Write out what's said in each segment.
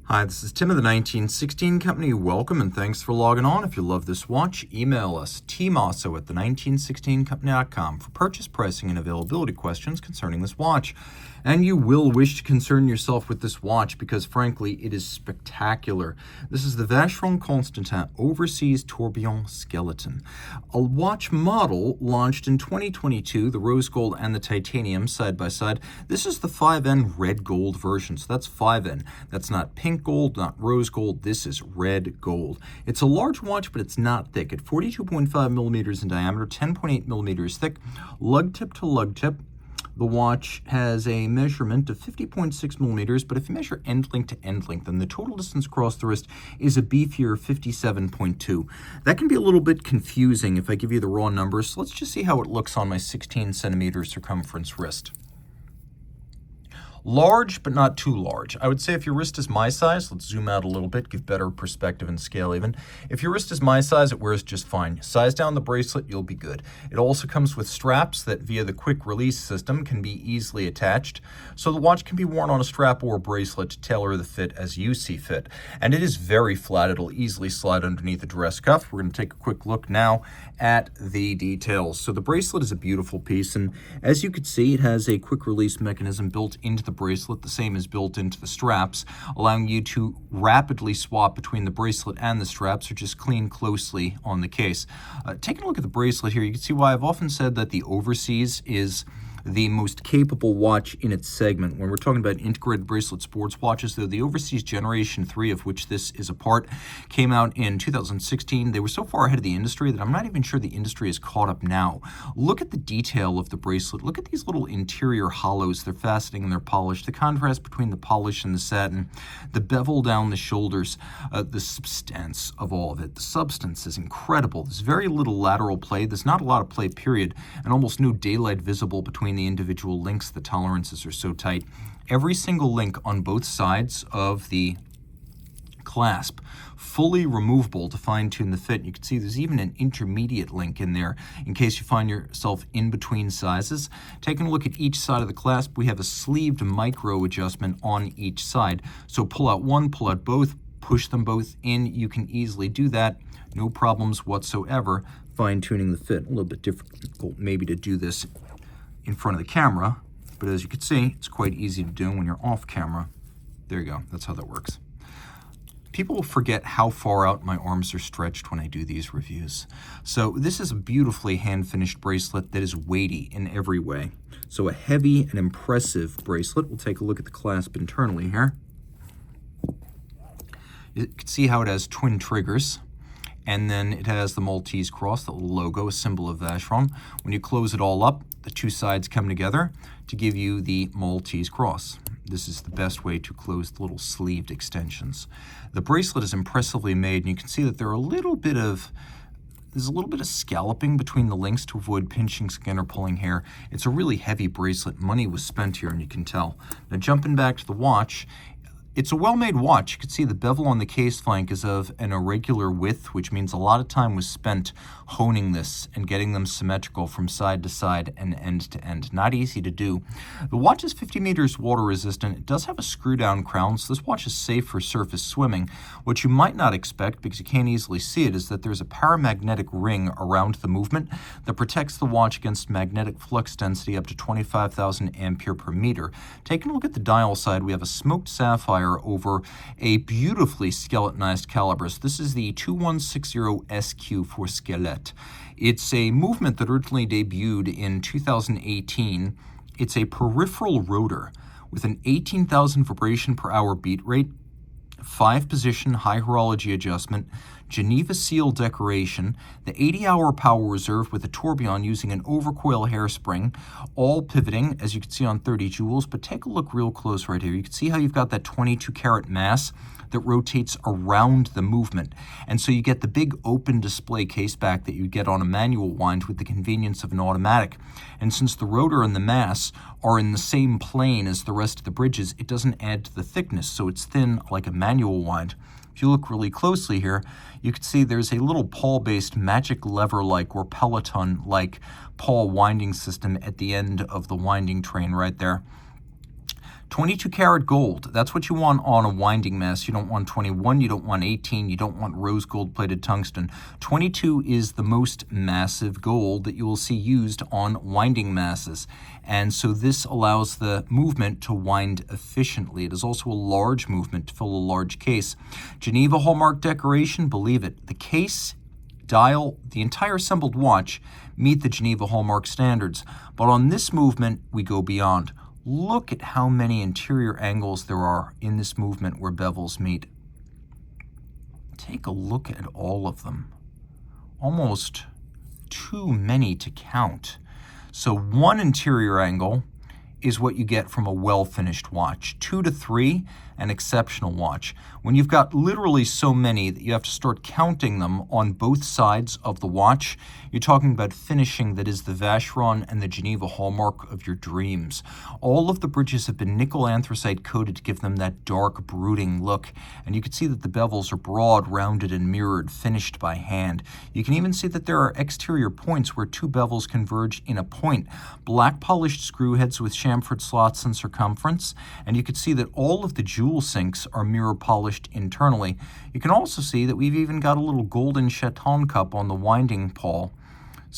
Hi, this is Tim of the 1916 Company. Welcome and thanks for logging on. If you love this watch, email us, Team Mosso at the1916company.com for purchase, pricing, and availability questions concerning this watch. And you will wish to concern yourself with this watch because, frankly, it is spectacular. This is the Vacheron Constantin Overseas Tourbillon Skeleton, a watch model launched in 2022, the rose gold and the titanium side by side. This is the 5N red gold version, so that's 5N. That's not pink gold, not rose gold. This is red gold. It's a large watch, but it's not thick. At 42.5 millimeters in diameter, 10.8 millimeters thick, lug tip to lug tip. The watch has a measurement of 50.6 millimeters, but if you measure end length to end length, then the total distance across the wrist is a beefier 57.2. That can be a little bit confusing if I give you the raw numbers, so let's just see how it looks on my 16 centimeter circumference wrist. Large, but not too large. I would say if your wrist is my size, let's zoom out a little bit, give better perspective and scale even. If your wrist is my size, it wears just fine. Size down the bracelet, you'll be good. It also comes with straps that via the quick release system can be easily attached. So the watch can be worn on a strap or a bracelet to tailor the fit as you see fit. And it is very flat. It'll easily slide underneath a dress cuff. We're going to take a quick look now at the details. So the bracelet is a beautiful piece, and as you can see, it has a quick release mechanism built into the bracelet. The same is built into the straps, allowing you to rapidly swap between the bracelet and the straps, or just clean closely on the case. Taking a look at the bracelet here, you can see why I've often said that the Overseas is the most capable watch in its segment. When we're talking about integrated bracelet sports watches, though, the Overseas Generation 3, of which this is a part, came out in 2016. They were so far ahead of the industry that I'm not even sure the industry is caught up now. Look at the detail of the bracelet. Look at these little interior hollows. They're faceting and they're polished. The contrast between the polish and the satin, the bevel down the shoulders, the substance of all of it. The substance is incredible. There's very little lateral play. There's not a lot of play, period, and almost no daylight visible between the individual links. The tolerances are so tight. Every single link on both sides of the clasp fully removable to fine-tune the fit. You can see there's even an intermediate link in there in case you find yourself in between sizes. Taking a look at each side of the clasp, we have a sleeved micro adjustment on each side. So pull out one, pull out both, push them both in. You can easily do that. No problems whatsoever fine-tuning the fit. A little bit difficult maybe to do this in front of the camera, but as you can see, it's quite easy to do when you're off camera. There you go. That's how that works. People forget how far out my arms are stretched when I do these reviews. So this is a beautifully hand-finished bracelet that is weighty in every way. So a heavy and impressive bracelet. We'll take a look at the clasp internally here. You can see how it has twin triggers. And then it has the Maltese cross, the little logo, a symbol of Vacheron. When you close it all up, the two sides come together to give you the Maltese cross. This is the best way to close the little sleeved extensions. The bracelet is impressively made, and you can see that there's a little bit of scalloping between the links to avoid pinching skin or pulling hair. It's a really heavy bracelet. Money was spent here, and you can tell. Now, jumping back to the watch, it's a well-made watch. You can see the bevel on the case flank is of an irregular width, which means a lot of time was spent honing this and getting them symmetrical from side to side and end to end. Not easy to do. The watch is 50 meters water resistant. It does have a screw-down crown, so this watch is safe for surface swimming. What you might not expect, because you can't easily see it, is that there's a paramagnetic ring around the movement that protects the watch against magnetic flux density up to 25,000 ampere per meter. Taking a look at the dial side, we have a smoked sapphire over a beautifully skeletonized caliber. So this is the 2160 SQ for Skelett. It's a movement that originally debuted in 2018. It's a peripheral rotor with an 18,000 vibration per hour beat rate, 5-position high horology adjustment, Geneva seal decoration, the 80-hour power reserve with a tourbillon using an overcoil hairspring, all pivoting, as you can see on 30 joules. But take a look real close right here. You can see how you've got that 22-carat mass that rotates around the movement. And so you get the big open display case back that you get on a manual wind with the convenience of an automatic. And since the rotor and the mass are in the same plane as the rest of the bridges, it doesn't add to the thickness, so it's thin like a manual wind. If you look really closely here, you can see there's a little pawl-based magic lever-like or Peloton-like pawl winding system at the end of the winding train right there. 22 karat gold, that's what you want on a winding mass. You don't want 21, you don't want 18, you don't want rose gold plated tungsten. 22 is the most massive gold that you will see used on winding masses. And so this allows the movement to wind efficiently. It is also a large movement to fill a large case. Geneva hallmark decoration, believe it, the case, dial, the entire assembled watch meet the Geneva hallmark standards. But on this movement, we go beyond. Look at how many interior angles there are in this movement where bevels meet. Take a look at all of them. Almost too many to count. So one interior angle is what you get from a well-finished watch. 2 to 3, an exceptional watch. When you've got literally so many that you have to start counting them on both sides of the watch, you're talking about finishing that is the Vacheron and the Geneva hallmark of your dreams. All of the bridges have been nickel anthracite coated to give them that dark, brooding look. And you can see that the bevels are broad, rounded, and mirrored, finished by hand. You can even see that there are exterior points where 2 bevels converge in a point. Black polished screw heads with chamfered slots in circumference. And you can see that all of the jewel sinks are mirror polished internally. You can also see that we've even got a little golden chaton cup on the winding pawl.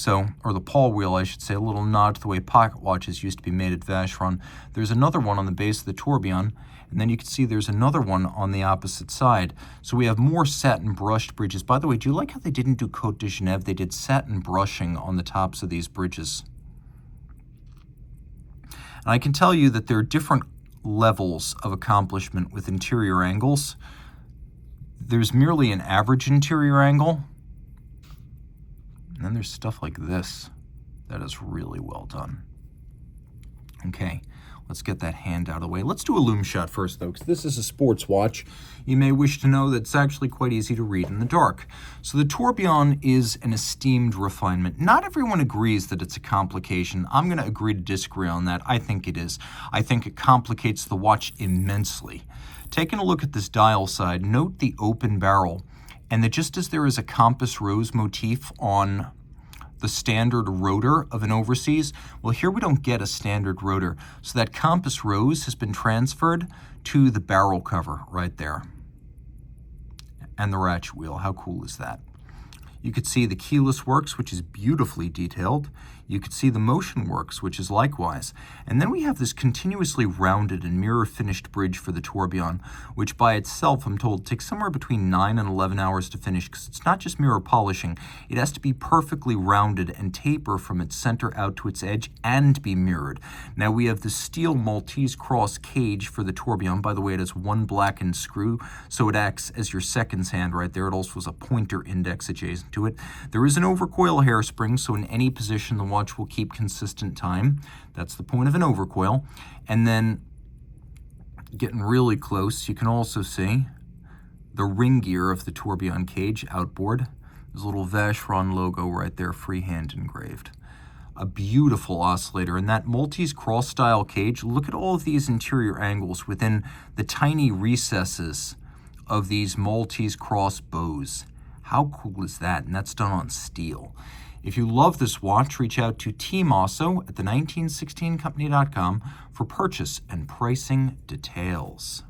Or the pawl wheel, I should say, a little nod to the way pocket watches used to be made at Vacheron. There's another one on the base of the tourbillon, and then you can see there's another one on the opposite side. So we have more satin brushed bridges. By the way, do you like how they didn't do Côte de Genève? They did satin brushing on the tops of these bridges. And I can tell you that there are different levels of accomplishment with interior angles. There's merely an average interior angle, and then there's stuff like this that is really well done. Okay, let's get that hand out of the way. Let's do a loom shot first, though, because this is a sports watch. You may wish to know that it's actually quite easy to read in the dark. So the tourbillon is an esteemed refinement. Not everyone agrees that it's a complication. I'm going to agree to disagree on that. I think it is. I think it complicates the watch immensely. Taking a look at this dial side, note the open barrel, and that just as there is a compass rose motif on the standard rotor of an Overseas, well, here we don't get a standard rotor. So that compass rose has been transferred to the barrel cover right there. And the ratchet wheel, how cool is that? You could see the keyless works, which is beautifully detailed. You could see the motion works, which is likewise. And then we have this continuously rounded and mirror finished bridge for the tourbillon, which by itself, I'm told, takes somewhere between 9 and 11 hours to finish, because it's not just mirror polishing. It has to be perfectly rounded and taper from its center out to its edge and be mirrored. Now we have the steel Maltese cross cage for the tourbillon. By the way, it has one blackened screw, so it acts as your seconds hand right there. It also has a pointer index adjacent to it. There is an overcoil hairspring, so in any position the watch will keep consistent time. That's the point of an overcoil. And then getting really close, you can also see the ring gear of the tourbillon cage outboard. There's a little Vacheron logo right there, freehand engraved. A beautiful oscillator. And that Maltese cross style cage, look at all of these interior angles within the tiny recesses of these Maltese cross bows. How cool is that? And that's done on steel. If you love this watch, reach out to Team Mosso at the 1916company.com for purchase and pricing details.